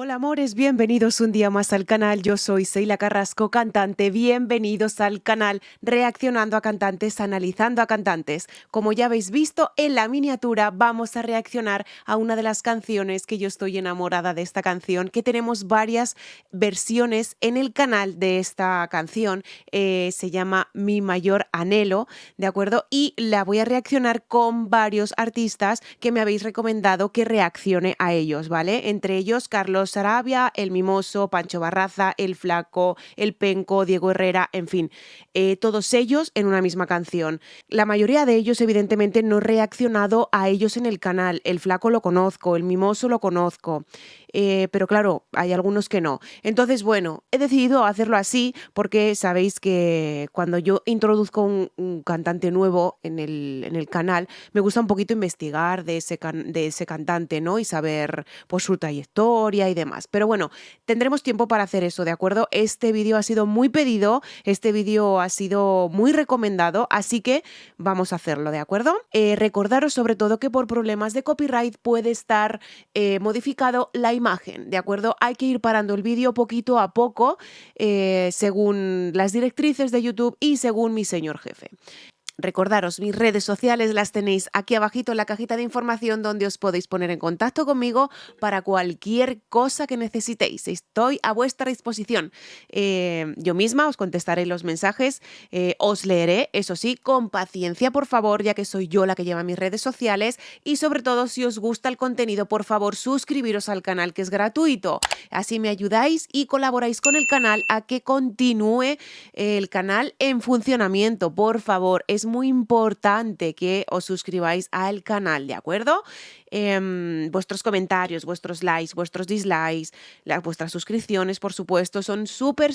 Hola amores, bienvenidos un día más al canal. Yo soy Seila Carrasco, cantante. Bienvenidos al canal Reaccionando a Cantantes, Analizando a Cantantes. Como ya habéis visto en la miniatura, vamos a reaccionar a una de las canciones que yo estoy enamorada de esta canción, que tenemos varias versiones en el canal de esta canción. Se llama Mi Mayor Anhelo, ¿de acuerdo? Y la voy a reaccionar con varios artistas que me habéis recomendado que reaccione a ellos, ¿vale? Entre ellos Carlos Sarabia, El Mimoso, Pancho Barraza, El Flaco, El Penco, Diego Herrera, en fin, todos ellos en una misma canción. La mayoría de ellos evidentemente no he reaccionado a ellos en el canal. El Flaco lo conozco, El Mimoso lo conozco, pero claro, hay algunos que no. Entonces, bueno, he decidido hacerlo así porque sabéis que cuando yo introduzco un cantante nuevo en el canal, me gusta un poquito investigar de ese cantante, ¿no? Y saber pues su trayectoria y demás. Pero bueno, tendremos tiempo para hacer eso, ¿de acuerdo? Este vídeo ha sido muy pedido, este vídeo ha sido muy recomendado, así que vamos a hacerlo, ¿de acuerdo? Recordaros sobre todo que por problemas de copyright puede estar modificado la imagen, ¿de acuerdo? Hay que ir parando el vídeo poquito a poco, según las directrices de YouTube y según mi señor jefe. Recordaros, mis redes sociales las tenéis aquí abajito en la cajita de información donde os podéis poner en contacto conmigo para cualquier cosa que necesitéis. Estoy a vuestra disposición. Yo misma os contestaré los mensajes, os leeré, eso sí, con paciencia, por favor, ya que soy yo la que lleva mis redes sociales y sobre todo, si os gusta el contenido, por favor, suscribiros al canal, que es gratuito. Así me ayudáis y colaboráis con el canal a que continúe el canal en funcionamiento. Por favor, es muy importante que os suscribáis al canal, ¿de acuerdo? Vuestros comentarios, vuestros likes, vuestros dislikes, vuestras suscripciones, por supuesto, son súper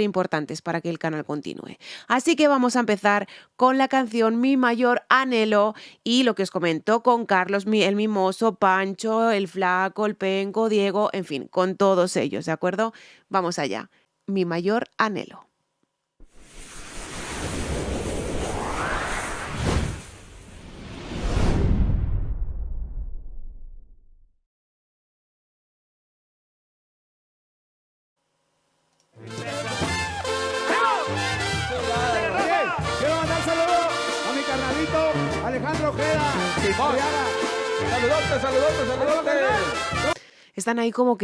importantes para que el canal continúe. Así que vamos a empezar con la canción Mi Mayor Anhelo y lo que os comento con Carlos, el Mimoso, Pancho, el Flaco, el Penco, Diego, en fin, con todos ellos, ¿de acuerdo? Vamos allá. Mi Mayor Anhelo. Quiero mandar saludos a mi carnalito Alejandro Ojeda. Simón. Saludotes, saludotes, saludotes. Están ahí como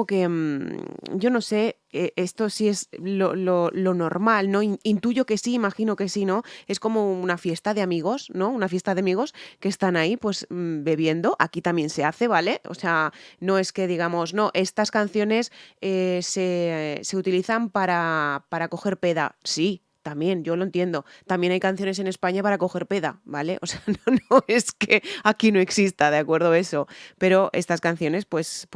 que, yo no sé, esto sí es lo normal, ¿no? Intuyo que sí, imagino que sí, ¿no? Es como una fiesta de amigos, ¿no? Una fiesta de amigos que están ahí, pues, bebiendo. Aquí también se hace, ¿vale? O sea, no es que digamos, no, estas canciones se utilizan para coger peda. Sí. También, yo lo entiendo. También hay canciones en España para coger peda, ¿vale? O sea, no es que aquí no exista, ¿de acuerdo? Eso. Pero estas canciones, pues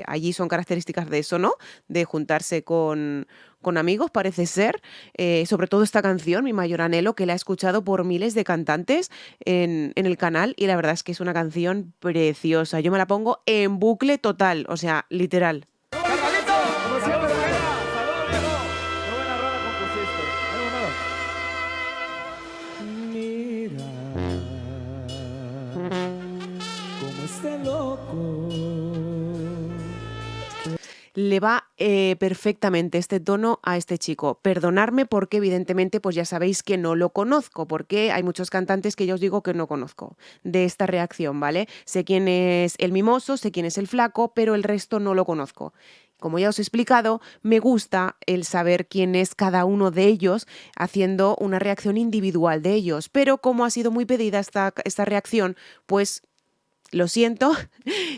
allí son características de eso, ¿no? De juntarse con amigos, parece ser. Sobre todo esta canción, Mi Mayor Anhelo, que la he escuchado por miles de cantantes en el canal y la verdad es que es una canción preciosa. Yo me la pongo en bucle total, o sea, literal. Carnalito, Como siempre, hermano. saludos, viejo. Qué buena rola compusiste. Mira cómo este loco. Le va perfectamente este tono a este chico. Perdonadme porque evidentemente pues ya sabéis que no lo conozco, porque hay muchos cantantes que yo os digo que no conozco de esta reacción, ¿vale? Sé quién es el Mimoso, sé quién es el Flaco, pero el resto no lo conozco. Como ya os he explicado, me gusta el saber quién es cada uno de ellos haciendo una reacción individual de ellos, pero como ha sido muy pedida esta reacción, pues lo siento,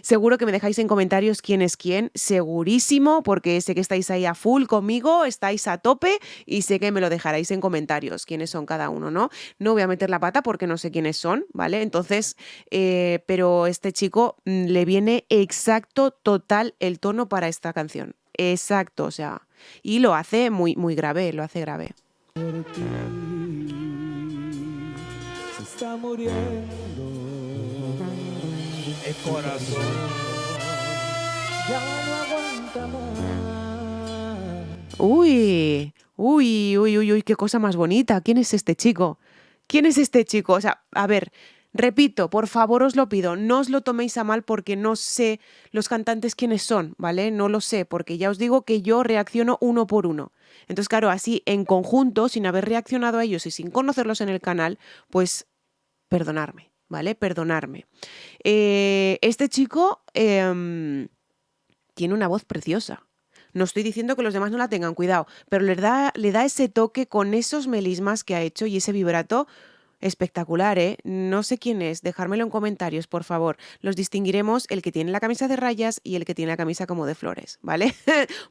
seguro que me dejáis en comentarios quién es quién, segurísimo, porque sé que estáis ahí a full conmigo, estáis a tope y sé que me lo dejaréis en comentarios quiénes son cada uno, ¿no? No voy a meter la pata porque no sé quiénes son, ¿vale? Entonces, pero este chico le viene exacto, total el tono para esta canción. Exacto, o sea, y lo hace muy grave, lo hace grave. Por ti se está muriendo El corazón. ya no aguanta más. Uy, qué cosa más bonita. ¿Quién es este chico? ¿Quién es este chico? O sea, a ver, Repito, por favor os lo pido, no os lo toméis a mal porque no sé los cantantes quiénes son, ¿vale? No lo sé, porque ya os digo que yo reacciono uno por uno. Entonces, claro, así en conjunto, sin haber reaccionado a ellos y sin conocerlos en el canal, pues perdonarme, ¿vale? Perdonarme. Este chico tiene una voz preciosa. No estoy diciendo que los demás no la tengan, cuidado, pero le da ese toque con esos melismas que ha hecho y ese vibrato espectacular, ¿eh? No sé quién es, dejármelo en comentarios, por favor. Los distinguiremos el que tiene la camisa de rayas y el que tiene la camisa como de flores, ¿vale?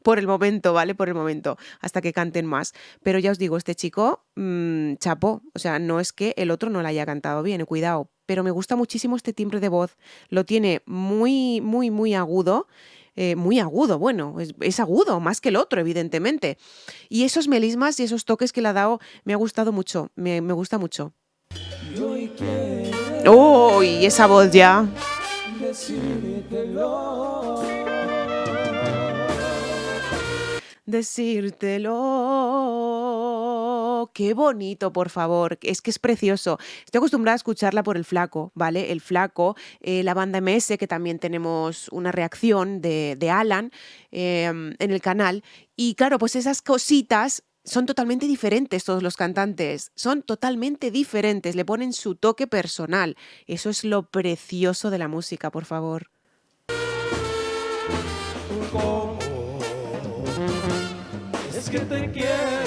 Por el momento, ¿vale? Por el momento, hasta que canten más. Pero ya os digo, este chico, chapó. O sea, no es que el otro no la haya cantado bien, cuidado. Pero me gusta muchísimo este timbre de voz. Lo tiene muy, muy, muy agudo. Muy agudo, bueno, es agudo, más que el otro, evidentemente. Y esos melismas y esos toques que le ha dado me ha gustado mucho, me gusta mucho. ¡Oh! Y esa voz ya. Decírtelo. Qué bonito, por favor. Es que es precioso. Estoy acostumbrada a escucharla por el Flaco, ¿vale? El Flaco, la banda MS, que también tenemos una reacción de Alan en el canal. Y claro, pues esas cositas son totalmente diferentes todos los cantantes. Son totalmente diferentes. Le ponen su toque personal. Eso es lo precioso de la música, por favor. ¿Cómo es que te quiere?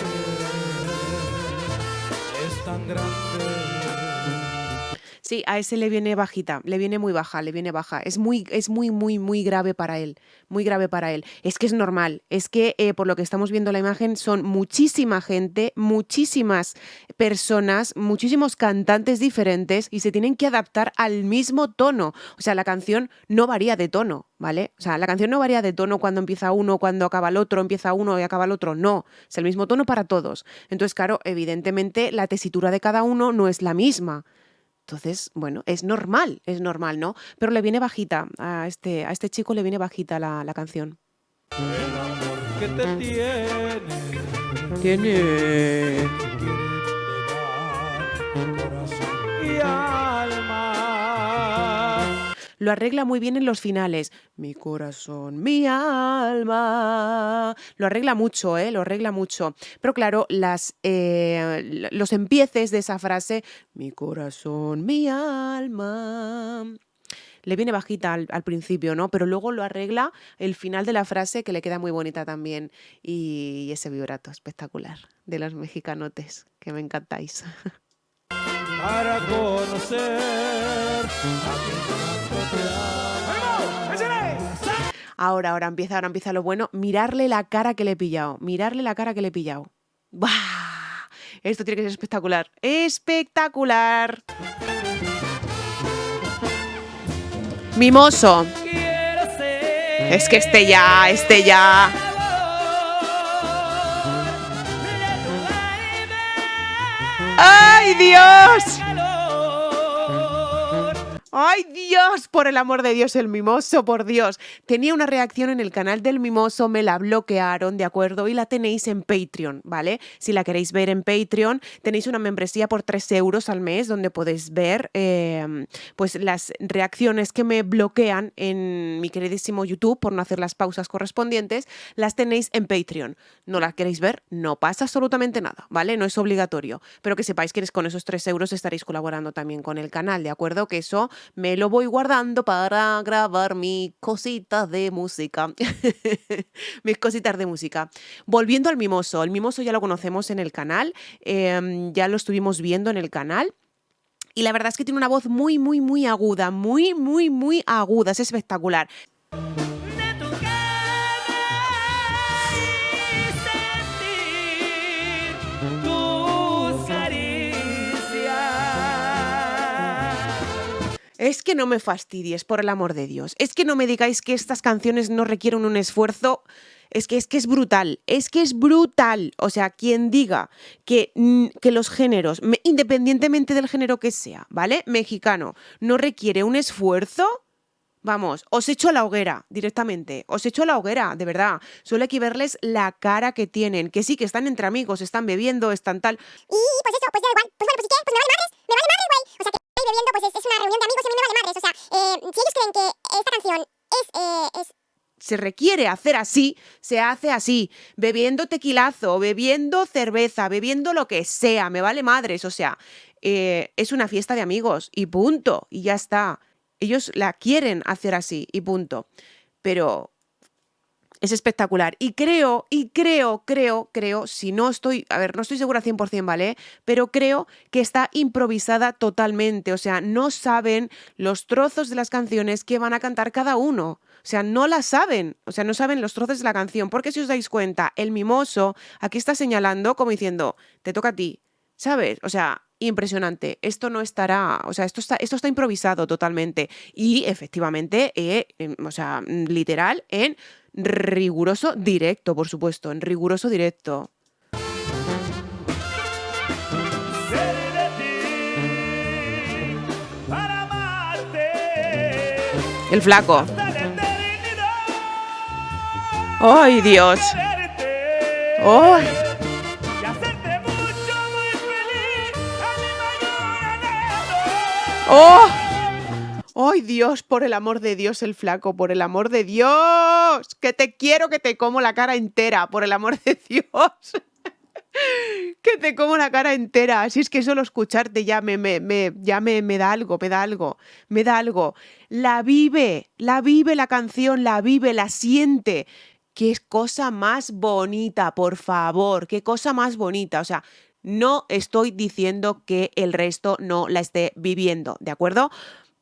Es tan grande. Sí, a ese le viene bajita, le viene muy baja, le viene baja. Es muy, muy grave para él, muy grave para él. Es que es normal, es que por lo que estamos viendo la imagen son muchísima gente, muchísimas personas, muchísimos cantantes diferentes y se tienen que adaptar al mismo tono. O sea, la canción no varía de tono, ¿vale? O sea, la canción no varía de tono cuando empieza uno, cuando acaba el otro, empieza uno y acaba el otro, no. Es el mismo tono para todos. Entonces, claro, evidentemente la tesitura de cada uno no es la misma. Entonces, bueno, es normal, ¿no? Pero le viene bajita, a este chico le viene bajita la canción. El amor que te tiene. Tiene... Corazón y alma. Lo arregla muy bien en los finales. Mi corazón, mi alma. Lo arregla mucho, lo arregla mucho. Pero claro, los empieces de esa frase, mi corazón, mi alma, le viene bajita al principio, ¿no? Pero luego lo arregla el final de la frase, que le queda muy bonita también. Y ese vibrato espectacular de los mexicanotes, que me encantáis. Para conocer a quien tanto te ama. Ahora empieza lo bueno. Mirarle la cara que le he pillado. ¡Bah! Esto tiene que ser espectacular. ¡Espectacular! Mimoso. Es que este ya. ¡Ay, Dios! ¡Ay, Dios! Por el amor de Dios, el Mimoso, por Dios. Tenía una reacción en el canal del Mimoso, me la bloquearon, ¿de acuerdo? Y la tenéis en Patreon, ¿vale? Si la queréis ver en Patreon, tenéis una membresía por 3 euros al mes donde podéis ver pues las reacciones que me bloquean en mi queridísimo YouTube por no hacer las pausas correspondientes. Las tenéis en Patreon. ¿No las queréis ver? No pasa absolutamente nada, ¿vale? No es obligatorio. Pero que sepáis que con esos 3 euros estaréis colaborando también con el canal, ¿de acuerdo? Que eso me lo voy guardando para grabar mis cositas de música. Mis cositas de música. Volviendo al Mimoso. El Mimoso ya lo conocemos en el canal. Ya lo estuvimos viendo en el canal. Y la verdad es que tiene una voz muy, muy, muy aguda. Muy, muy, muy aguda. Es espectacular. Es que no me fastidies, por el amor de Dios. Es que no me digáis que estas canciones no requieren un esfuerzo. Es que es brutal. Es que es brutal. O sea, quien diga que los géneros, independientemente del género que sea, ¿vale? Mexicano, no requiere un esfuerzo. Vamos, os echo a la hoguera directamente. Os echo a la hoguera, de verdad. Solo hay que verles la cara que tienen. Que sí, que están entre amigos, están bebiendo, están tal. Y pues eso, pues ya igual. Pues bueno, pues si qué, pues me vale madres, güey. O sea que bebiendo, pues es una se requiere hacer así, se hace así, bebiendo tequilazo, bebiendo cerveza, bebiendo lo que sea, me vale madres, o sea, es una fiesta de amigos y punto, y ya está. Ellos la quieren hacer así y punto. Pero es espectacular. Y creo, si no estoy, a ver, no estoy segura 100%, ¿vale? Pero creo que está improvisada totalmente. O sea, no saben los trozos de las canciones que van a cantar cada uno. O sea, no las saben. O sea, no saben los trozos de la canción. Porque si os dais cuenta, el mimoso aquí está señalando como diciendo, te toca a ti, ¿sabes? O sea, impresionante. Esto no estará, o sea, esto está improvisado totalmente. Y efectivamente, o sea, literal, en riguroso directo, por supuesto, en riguroso directo. Ser de ti para amarte El flaco. hasta la eternidad. ¡Ay, Dios! Quererte ¡Ay! y hacerte mucho, muy feliz a mi mayor anhelo. ¡Oh! ¡Ay, Dios! Por el amor de Dios, el flaco, por el amor de Dios. Que te quiero, que te como la cara entera, por el amor de Dios. Que te como la cara entera. Si es que solo escucharte ya me da algo, me da algo, me da algo. La vive la canción, la vive, la siente. Qué cosa más bonita, por favor, qué cosa más bonita. O sea, no estoy diciendo que el resto no la esté viviendo, ¿de acuerdo?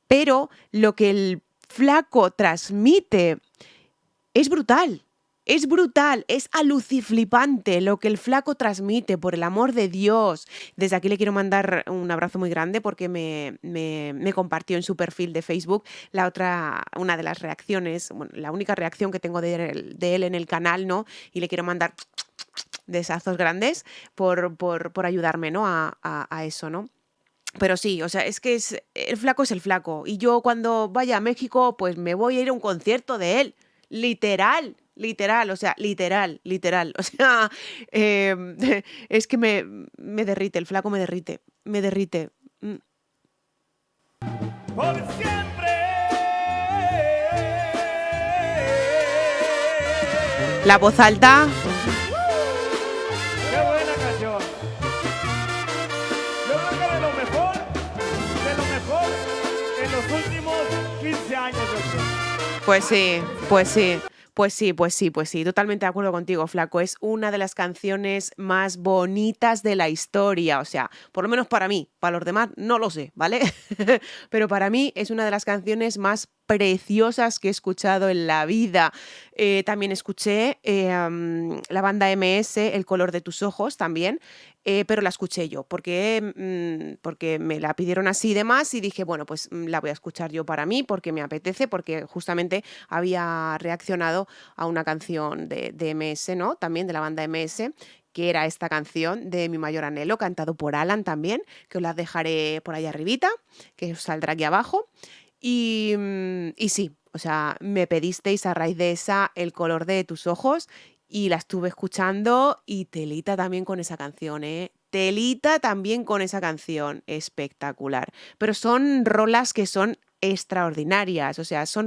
Pero lo que el flaco transmite es brutal. Es brutal, es aluciflipante lo que el flaco transmite, por el amor de Dios. Desde aquí le quiero mandar un abrazo muy grande porque me compartió en su perfil de Facebook una de las reacciones, bueno, la única reacción que tengo de él en el canal, ¿no? Y le quiero mandar besazos grandes por ayudarme, ¿no? A eso, ¿no? Pero sí, o sea, es que el flaco es el flaco. Y yo cuando vaya a México, pues me voy a ir a un concierto de él. Literal, o sea, literal. O sea, es que me derrite, el flaco me derrite. Por siempre. La voz alta. Qué buena canción. Yo creo que de lo mejor en los últimos 15 años. Pues sí, totalmente de acuerdo contigo, flaco. Es una de las canciones más bonitas de la historia, o sea, por lo menos para mí, para los demás no lo sé, ¿vale? Pero para mí es una de las canciones más preciosas que he escuchado en la vida. También escuché la banda MS, El color de tus ojos, también, pero la escuché yo, porque me la pidieron así y demás, y dije, bueno, pues la voy a escuchar yo para mí, porque me apetece, porque justamente había reaccionado a una canción de MS, ¿no? También de la banda MS, que era esta canción de Mi mayor anhelo, cantado por Alan también, que os la dejaré por ahí arribita, que os saldrá aquí abajo. Y sí, o sea, me pedisteis a raíz de esa El color de tus ojos y la estuve escuchando y telita también con esa canción, ¿eh? Telita también con esa canción, espectacular. Pero son rolas que son extraordinarias, o sea, son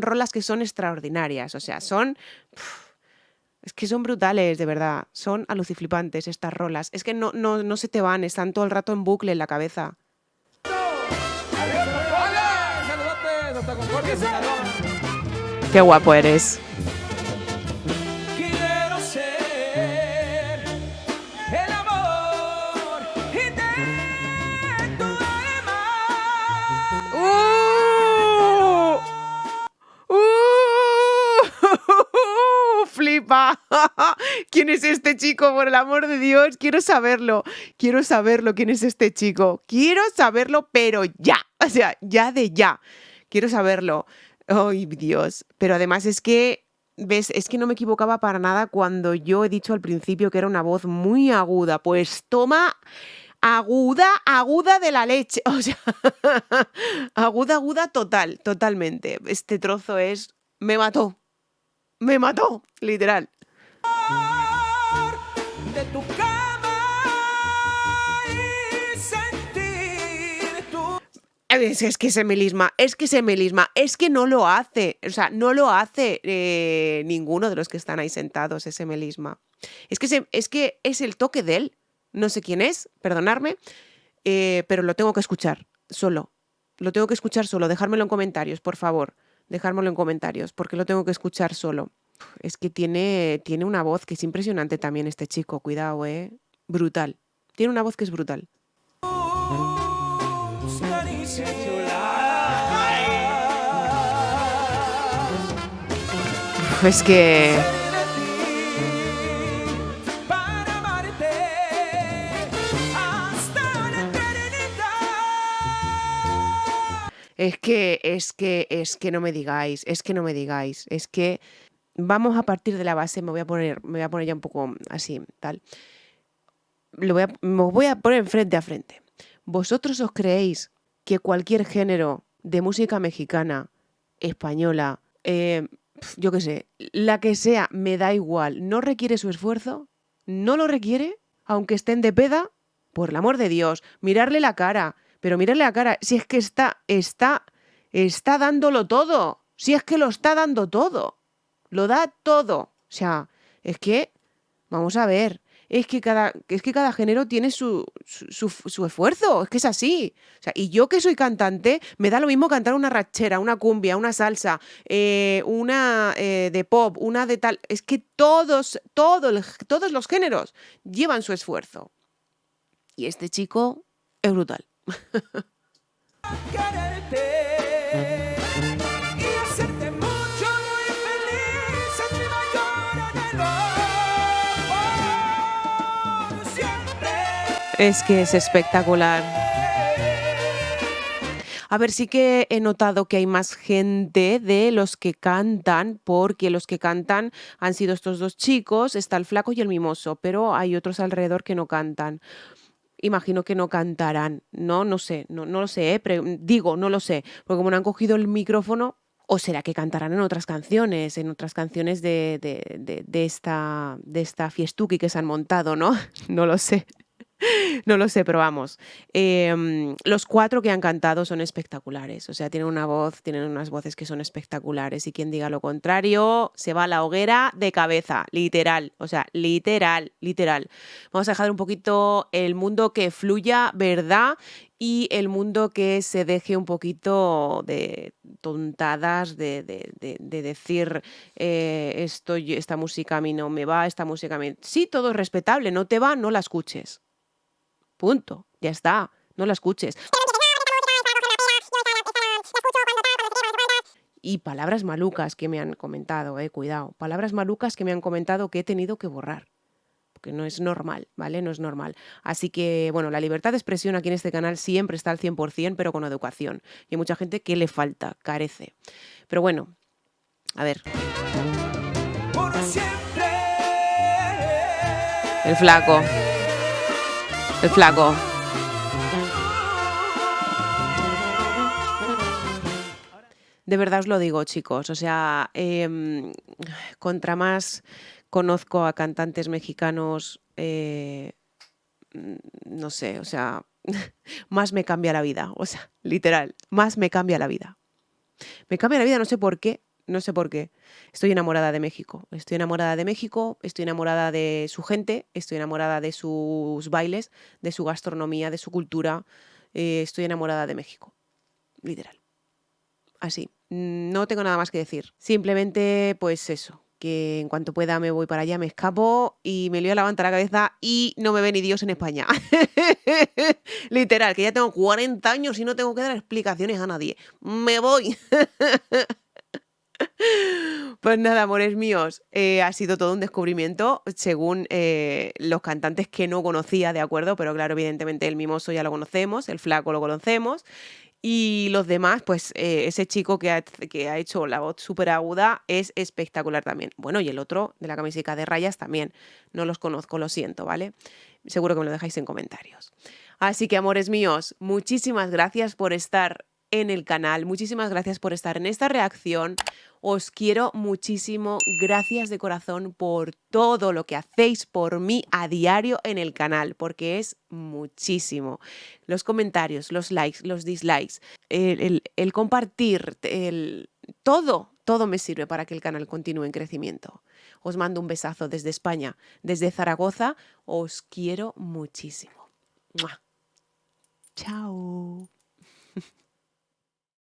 es que son brutales, de verdad, son aluciflipantes estas rolas. Es que no se te van, están todo el rato en bucle en la cabeza. Qué guapo eres. Quiero ser el amor y de tu alma. Flipa. ¿Quién es este chico? Por el amor de Dios, quiero saberlo, quién es este chico. Quiero saberlo, pero ya, o sea, ya de ya. Quiero saberlo. Ay, Dios. Pero además es que, ¿ves? Es que no me equivocaba para nada cuando yo he dicho al principio que era una voz muy aguda. Pues toma, aguda de la leche. O sea, aguda totalmente. Este trozo me mató, literal. De tu cama y sentir tu... Es que ese melisma, es que no lo hace, o sea, no lo hace ninguno de los que están ahí sentados, ese melisma. Es que es el toque de él. No sé quién es, perdonadme, pero lo tengo que escuchar solo. Lo tengo que escuchar solo. Dejármelo en comentarios, por favor. Dejármelo en comentarios, porque lo tengo que escuchar solo. Es que tiene una voz que es impresionante también este chico, cuidado, brutal. Tiene una voz que es brutal. Es que... Es que no me digáis, es que vamos a partir de la base, me voy a poner ya un poco así, tal. Me voy a poner frente a frente. ¿Vosotros os creéis que cualquier género de música mexicana, española, yo qué sé, la que sea, me da igual, no requiere su esfuerzo? ¿No lo requiere? Aunque estén de peda, por el amor de Dios, mirarle la cara. Pero mirarle la cara, si es que está dándolo todo. Si es que lo está dando todo. Lo da todo. O sea, es que, vamos a ver, es que cada género tiene su esfuerzo. Es que es así. O sea, y yo que soy cantante, me da lo mismo cantar una ranchera, una cumbia, una salsa, una de pop, una de tal. Es que todos los géneros llevan su esfuerzo. Y este chico es brutal. Es que es espectacular. A ver, sí que he notado que hay más gente de los que cantan, porque los que cantan han sido estos dos chicos, está el flaco y el mimoso, pero hay otros alrededor que no cantan. Imagino que no cantarán, no lo sé, no lo sé, no lo sé, porque como no han cogido el micrófono, o será que cantarán en otras canciones de esta fiestuki que se han montado, ¿no? No lo sé. No lo sé, pero vamos. Los 4 que han cantado son espectaculares. O sea, tienen unas voces que son espectaculares. Y quien diga lo contrario, se va a la hoguera de cabeza. Literal. O sea, literal. Vamos a dejar un poquito el mundo que fluya, ¿verdad? Y el mundo que se deje un poquito de tontadas, de decir esta música a mí no me va, esta música a mí... Sí, todo es respetable. No te va, no la escuches. Punto. Ya está. No la escuches. Y palabras malucas que me han comentado, cuidado. Palabras malucas que me han comentado que he tenido que borrar. Porque no es normal, ¿vale? No es normal. Así que, bueno, la libertad de expresión aquí en este canal siempre está al 100%, pero con educación. Y hay mucha gente que le falta, carece. Pero bueno, a ver. El flaco. El flaco. De verdad os lo digo, chicos. O sea, contra más conozco a cantantes mexicanos, no sé, o sea, más me cambia la vida. O sea, literal, más me cambia la vida. Me cambia la vida, no sé por qué. No sé por qué. Estoy enamorada de México. Estoy enamorada de su gente, estoy enamorada de sus bailes, de su gastronomía, de su cultura. Estoy enamorada de México. Literal. Así. No tengo nada más que decir. Simplemente, pues eso, que en cuanto pueda me voy para allá, me escapo y me lío a levantar la cabeza y no me ve ni Dios en España. Literal, que ya tengo 40 años y no tengo que dar explicaciones a nadie. Me voy. Pues nada, amores míos, ha sido todo un descubrimiento según los cantantes que no conocía, ¿de acuerdo? Pero claro, evidentemente el mimoso ya lo conocemos, el flaco lo conocemos y los demás, pues ese chico que ha hecho la voz súper aguda es espectacular también. Bueno, y el otro de la camiseta de rayas también, no los conozco, lo siento, ¿vale? Seguro que me lo dejáis en comentarios. Así que, amores míos, muchísimas gracias por estar en el canal. Muchísimas gracias por estar en esta reacción. Os quiero muchísimo. Gracias de corazón por todo lo que hacéis por mí a diario en el canal, porque es muchísimo. Los comentarios, los likes, los dislikes, el compartir, todo me sirve para que el canal continúe en crecimiento. Os mando un besazo desde España, desde Zaragoza. Os quiero muchísimo. ¡Mua! Chao.